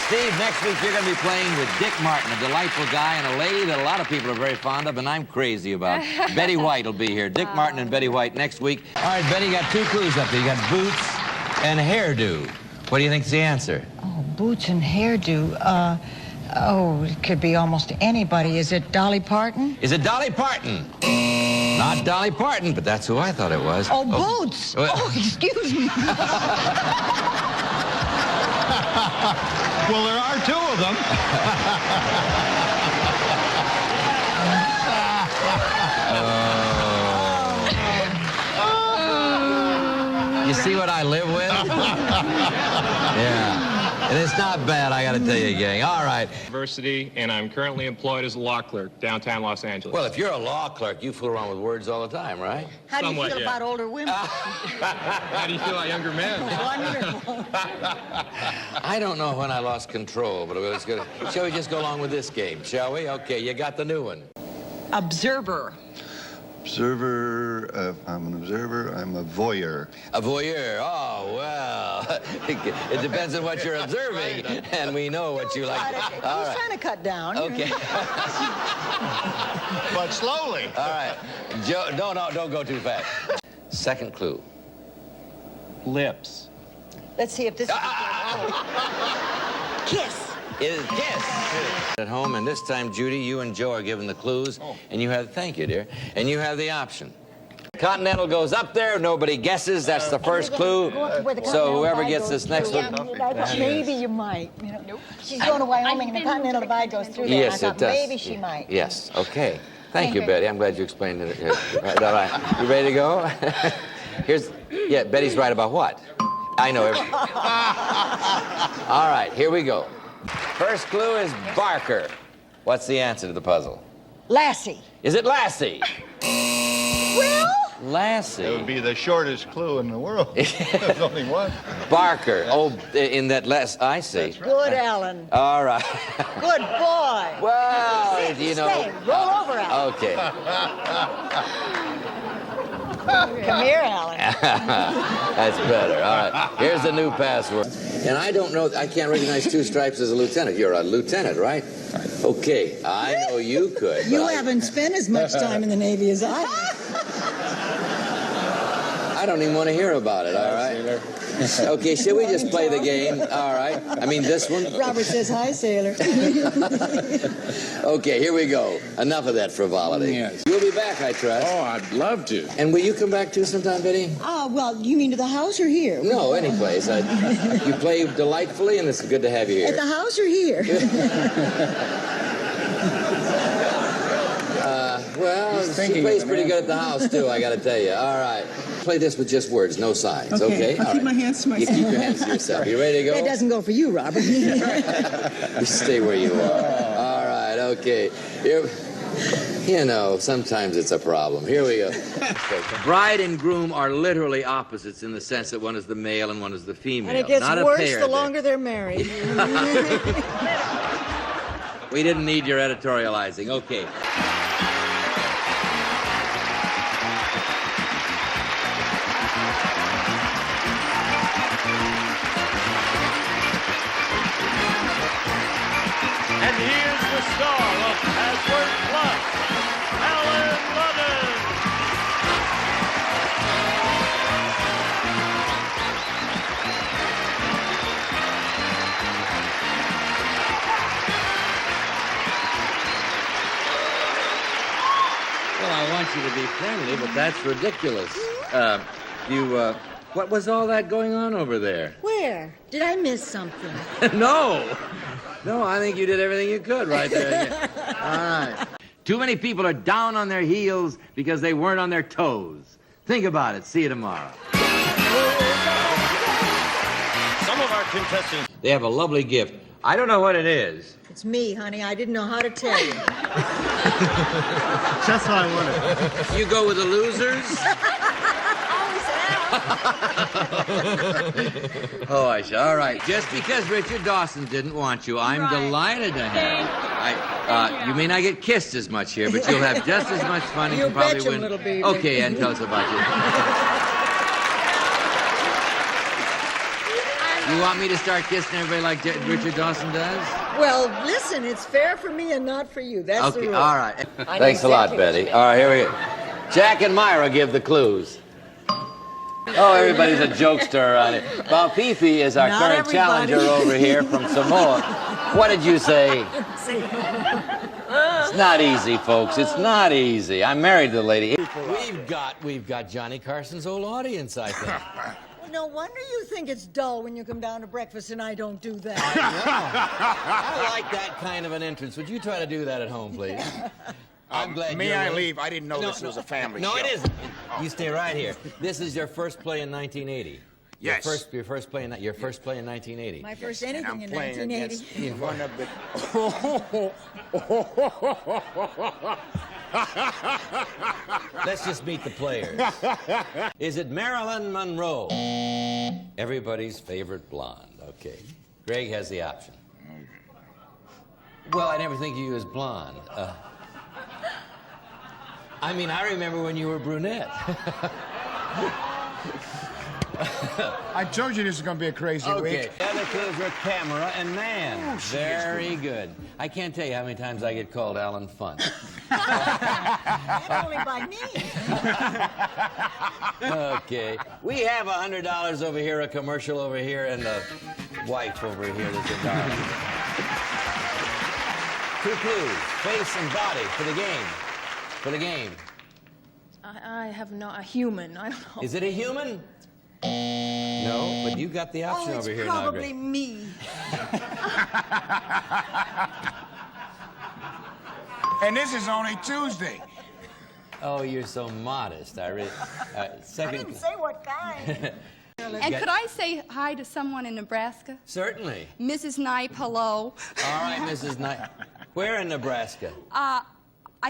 Steve, next week you're going to be playing with Dick Martin, a delightful guy and a lady that a lot of people are very fond of, and I'm crazy about. Betty White will be here. Dick Martin and Betty White next week. All right, Betty, you got two clues up there. You got boots and hairdo. What do you think's the answer? Oh, boots and hairdo. It could be almost anybody. Is it Dolly Parton? Is it Dolly Parton? Not Dolly Parton, but that's who I thought it was. Oh, Boots. Oh, excuse me. Well, there are two of them. You see what I live with? Yeah. And it's not bad, I gotta tell you, gang. All right. University, and I'm currently employed as a law clerk downtown Los Angeles. Well, if you're a law clerk, you fool around with words all the time, right? How do you Somewhat, feel yeah. about older women? How do you feel about younger men? Wonderful. I don't know when I lost control, but it's good. Shall we just go along with this game, shall we? Okay, you got the new one. Observer. Observer, I'm an observer, I'm a voyeur. A voyeur. Oh, well. It depends on what you're observing, and we know what you like. All He's right. trying to cut down. Okay. But slowly. All right. Joe, don't go too fast. Second clue. Lips. Let's see if this is Kiss. Is kiss. At home, and this time, Judy, you and Joe are given the clues, and you have, thank you, dear, and you have the option. Continental goes up there, nobody guesses, that's the first clue. So whoever gets this next one. Maybe you might. You know, nope. She's going to Wyoming, and the Continental Divide goes through there. Yes, and I it thought does. maybe she might. Yes, okay. Thank you, Betty. I'm glad you explained it. All right. You ready to go? Yeah, Betty's right about what? I know everything. All right, here we go. First clue is Barker. What's the answer to the puzzle? Lassie. Is it Lassie? Well? Lassie. That would be the shortest clue in the world. There's only one. Barker. Oh, in that last, I see. Good, Alan. All right. Good boy. Well, Sit, you know. stay. Roll over, Alan. Okay. Come here, Alan. That's better. All right. Here's the new password. And I don't know, I can't recognize two stripes as a lieutenant. You're a lieutenant, right? Okay. I know you could. You haven't spent as much time in the Navy as I have. I don't even want to hear about it, all right? Okay, shall we just play the game? All right. I mean, this one? Robert says, hi, sailor. Okay, here we go. Enough of that frivolity. Yes. You'll be back, I trust. Oh, I'd love to. And will you come back too sometime, Betty? Well, you mean to the house or here? No, any place. You play delightfully, and it's good to have you At here. the house or here? Well, she plays pretty good at the house, too, I got to tell you. All right. Play this with just words, no signs, okay? I'll keep my hands to myself. You keep your hands to yourself. You ready to go? That doesn't go for you, Robert. You stay where you are. All right, okay. Here, you know, sometimes it's a problem. Here we go. Bride and groom are literally opposites in the sense that one is the male and one is the female. And it gets Not worse a pair the longer they're married. We didn't need your editorializing. Okay. And here's the star of Password Plus, Alan Ludden. Well, I want you to be friendly, but that's ridiculous. What was all that going on over there? Where? Did I miss something? No, I think you did everything you could right there. All right. Too many people are down on their heels because they weren't on their toes. Think about it. See you tomorrow. Some of our contestants. They have a lovely gift. I don't know what it is. It's me, honey. I didn't know how to tell you. Just what I wanted. You go with the losers? Oh, I shall. All right. Just because Richard Dawson didn't want you, I'm delighted to have you. You may not get kissed as much here, but you'll have just as much fun. And You can probably betcha, win. little baby. Okay, and tell us about you. I'm You want me to start kissing everybody like Richard Dawson does? Well, listen, it's fair for me and not for you. That's the Okay, rule. all right. I Thanks a know lot, exactly what Betty. you mean. All right, here we go. Jack and Myra give the clues. Oh, everybody's a jokester around here. Well, Fifi is our Not current everybody. challenger over here from Samoa. What did you say? It's not easy, folks. It's not easy. I'm married to the lady. We've got Johnny Carson's old audience, I think. Well, no wonder you think it's dull when you come down to breakfast and I don't do that. I like that kind of an entrance. Would you try to do that at home, please? I'm glad May you're I willing. leave? I didn't know this was a family No, show. it isn't. You stay right here. This is your first play in 1980. Yes. Your first play in 1980. My first And anything I'm in playing 1980. against one of the... Let's just meet the players. Is it Marilyn Monroe? Everybody's favorite blonde. Okay. Greg has the option. Well, I never think of you as blonde. I mean, I remember when you were brunette. I told you this is going to be a crazy Okay. week. The other clues were camera and man. Very good. I can't tell you how many times I get called Alan Fun. And only by me. Okay. We have $100 over here, a commercial over here, and a wife over here that's a darling. 2 clues, face and body for the game. For the game. I have a human. I don't know. Is it a human? No, but you got the option Oh, it's over here now, probably Greg. me. And this is only Tuesday. Oh, you're so modest. I Second. didn't say what kind. And could I say hi to someone in Nebraska? Certainly. Mrs. Knipe, hello. All right, Mrs. Knight. Where in Nebraska? I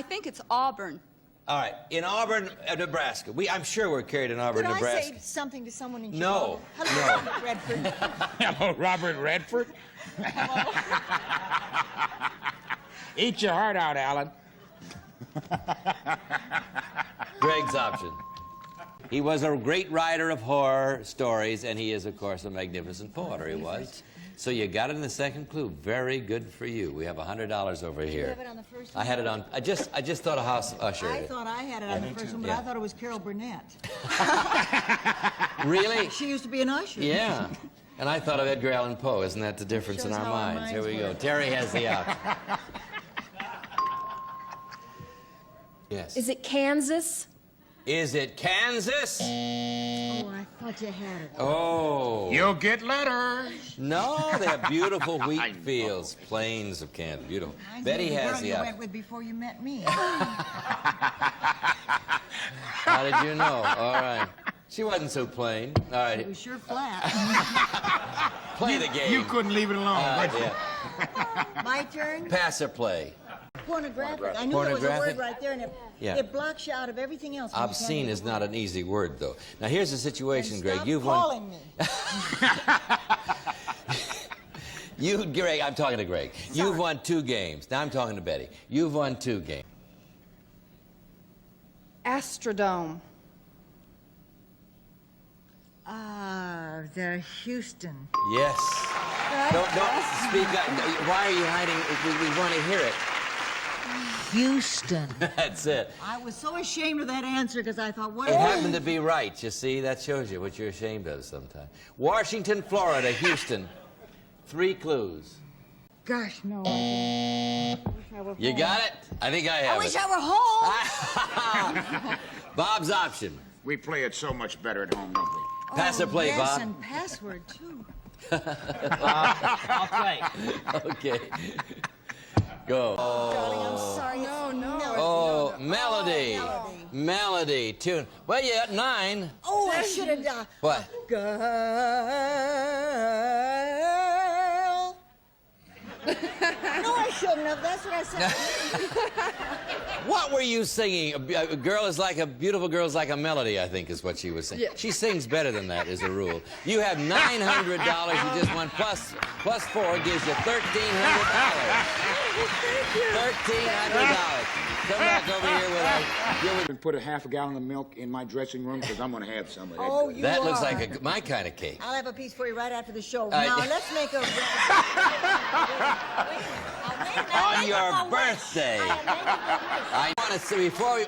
think it's Auburn. All right, in Auburn, Nebraska. I'm sure we're carried in Auburn, Could I Nebraska. say something to someone in No, Chicago? Hello, Robert Redford. Hello, Robert Redford. Eat your heart out, Alan. Greg's option. He was a great writer of horror stories, and he is, of course, a magnificent poet, or he was. So you got it in the second clue. Very good for you. We have $100 over here. You have it on the first I one? had it on. I just thought a house usher. I thought I had it on the first one, but Yeah. I thought it was Carol Burnett. Really? She used to be an usher. Yeah. And I thought of Edgar Allan Poe. Isn't that the difference in Shows our how our minds? Here minds we go. work. Terry has the option. Yes. Is it Kansas? Is it Kansas? Oh, I thought you had it. Oh. You'll get letters. No, they're beautiful I wheat know. fields, plains of Kansas. Beautiful. Reminds me Betty of the has girl the you option. went with before you met me. How did you know? All right. She wasn't so plain. All It right. was sure flat. Play the game. You couldn't leave it alone. could you? Yeah. My turn. Pass or play? Pornographic. I knew there was a Pornographic? word right there, and Yeah. it blocks you out of everything else. when you can't Obscene get is the not word. an easy word, though. Now, here's the situation, Then Greg. stop You've won. calling me. Greg, I'm talking to Greg. You've won 2 games. Now I'm talking to Betty. You've won 2 games. Astrodome. Ah, the Houston. Yes. Don't speak up. Why are you hiding? We want to hear it. Houston. That's it. I was so ashamed of that answer because I thought, what? It happened to be right. You see, that shows you what you're ashamed of sometimes. Washington, Florida, Houston. 3 clues. Gosh, no. You got it? I think I have I wish it. I were home. Bob's option. We play it so much better at home, don't we? Pass or play, yes, Bob? and password, too. I'll play. Okay. Go. Darling, I'm sorry. No. Oh, melody. Melody. Tune. Well, you got 9. Oh, I should have done. What? Girl. No, I shouldn't have. That's what I said. What were you singing? A girl is like a beautiful girl is like a melody, I think is what she was saying. Yeah. She sings better than that, as a rule. You have $900 you just won, plus 4 gives you $1,300. $1,300. Come back over here with And put a half a gallon of milk in my dressing room because I'm going to have some of that. Oh, you that are. looks like my kind of cake. I'll have a piece for you right after the show. Now, let's make a... On your birthday. I want to say before we...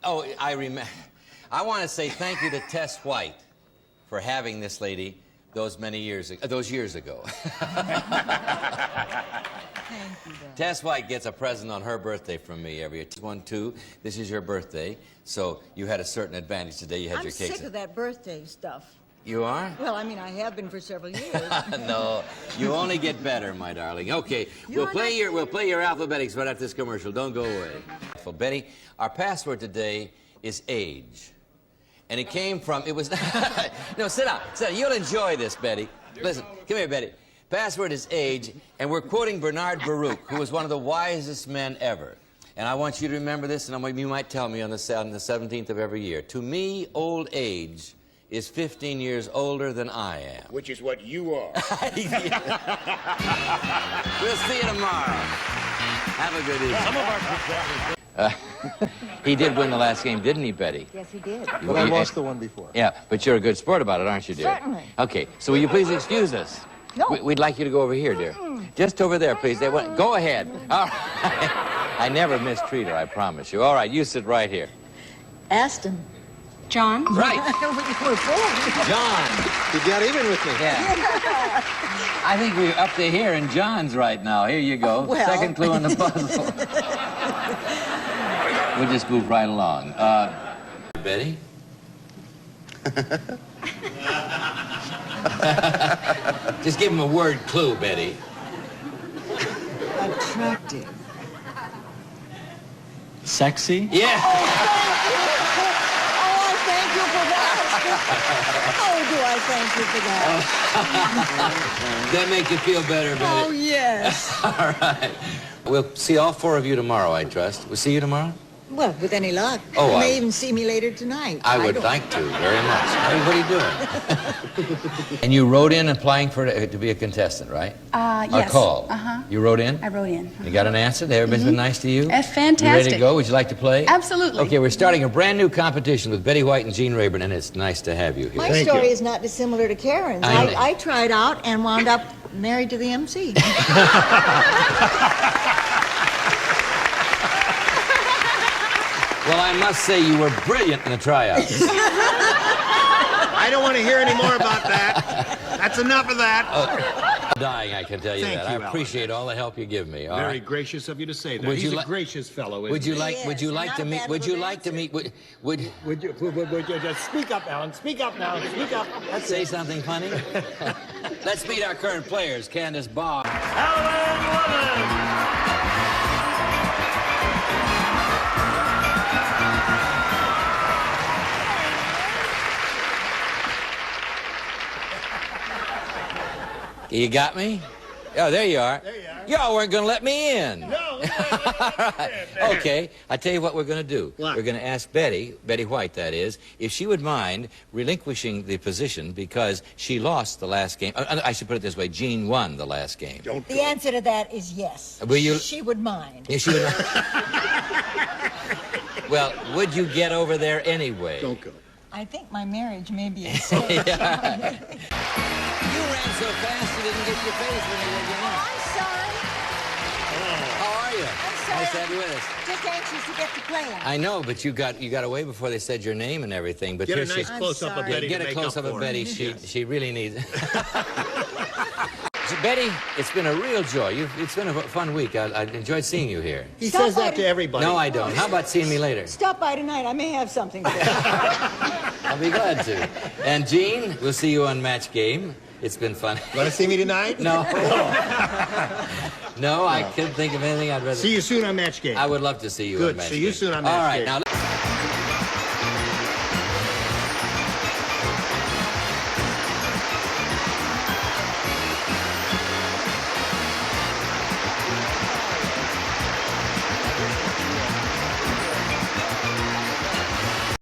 Oh, I remember. I want to say thank you to Tess White for having this lady those years ago. Thank you, Dad. Tess White gets a present on her birthday from me every year. 1, 2. This is your birthday, so you had a certain advantage today. You had I'm your cake. sick of that birthday stuff. You are? Well, I mean, I have been for several years. No, you only get better, my darling. Okay, we'll play your alphabetics right after this commercial. Don't go away. Well, Betty, our password today is age. And it came from, it was, no, sit down. You'll enjoy this, Betty. Listen, come here, Betty. Password is age, and we're quoting Bernard Baruch, who was one of the wisest men ever. And I want you to remember this, and you might tell me on the 17th of every year. To me, old age is 15 years older than I am. Which is what you are. We'll see you tomorrow. Have a good evening. He did win the last game, didn't he, Betty? Yes, he did. But I lost the one before. Yeah, but you're a good sport about it, aren't you, dear? Certainly. Okay, so will you please excuse us? No. We'd like you to go over here, dear. Just over there, please. Go ahead. All right. I never mistreat her, I promise you. All right, you sit right here. Aston. John? Right. We're full. John. You got even with me. Yeah. I think we're up to here in John's right now. Here you go. Well. Second clue on the puzzle. We'll just move right along. Betty? Just give him a word clue, Betty. Attractive. Sexy? Yeah. Oh, I thank you for that. Oh, do I thank you for that? That make you feel better, Betty? Oh, yes. All right. We'll see all 4 of you tomorrow, I trust. We'll see you tomorrow? Well, with any luck. Oh, You may even see me later tonight. I would don't- like to, very much. Hey, what are you doing? And you wrote in applying to be a contestant, right? Yes. A call. Uh-huh. You wrote in? I wrote in. You got an answer? Everybody's been nice to you? Fantastic. You ready to go? Would you like to play? Absolutely. Okay, we're starting a brand new competition with Betty White and Gene Rayburn, and it's nice to have you here. My story is not dissimilar to Karen's. I know. I tried out and wound up married to the MC. Well, I must say you were brilliant in the tryouts. I don't want to hear any more about that. That's enough of that. Dying, I can tell you Thank that. you, I Alan. appreciate all the help you give me. All Very right. gracious of you to say that. Would He's you a li- gracious fellow, isn't Would you he? like? Yes, Would you and like not to a meet? bad Would you little like to dancer. meet? Would Would you just speak up, Alan? Speak up now. Speak up. That's say it. something funny? Let's meet our current players, Candace Barr. Alan Ludden. You got me? Oh, there you are. There you are. Y'all weren't going to let me in. No, Okay, I tell you what we're going to do. What? We're going to ask Betty White, that is, if she would mind relinquishing the position because she lost the last game. I should put it this way: Gene won the last game. The answer to that is yes. Will you- She would mind. Yeah, she would. Well, would you get over there anyway? Don't go. I think my marriage may be a mistake. Yeah. You ran so fast you didn't get your face when you were getting in. I'm sorry. How are you? I'm sorry. Nice to have you with us. Just anxious to get to playing. I know, but you got away before they said your name and everything. But Get here a nice she, close-up of sorry. Betty get to a make close up up of for Betty. it. She really needs. Betty, it's been a real joy. It's been a fun week. I enjoyed seeing you here. He Stop says that by to everybody. No, I don't. How about seeing me later? Stop by tonight. I may have something for you. I'll be glad to. And Gene, we'll see you on Match Game. It's been fun. Want to see me tonight? No. No, I couldn't think of anything I'd rather. See you soon on Match Game. I would love to see you Good. on Match See you Game. soon on All Match right, Game. now.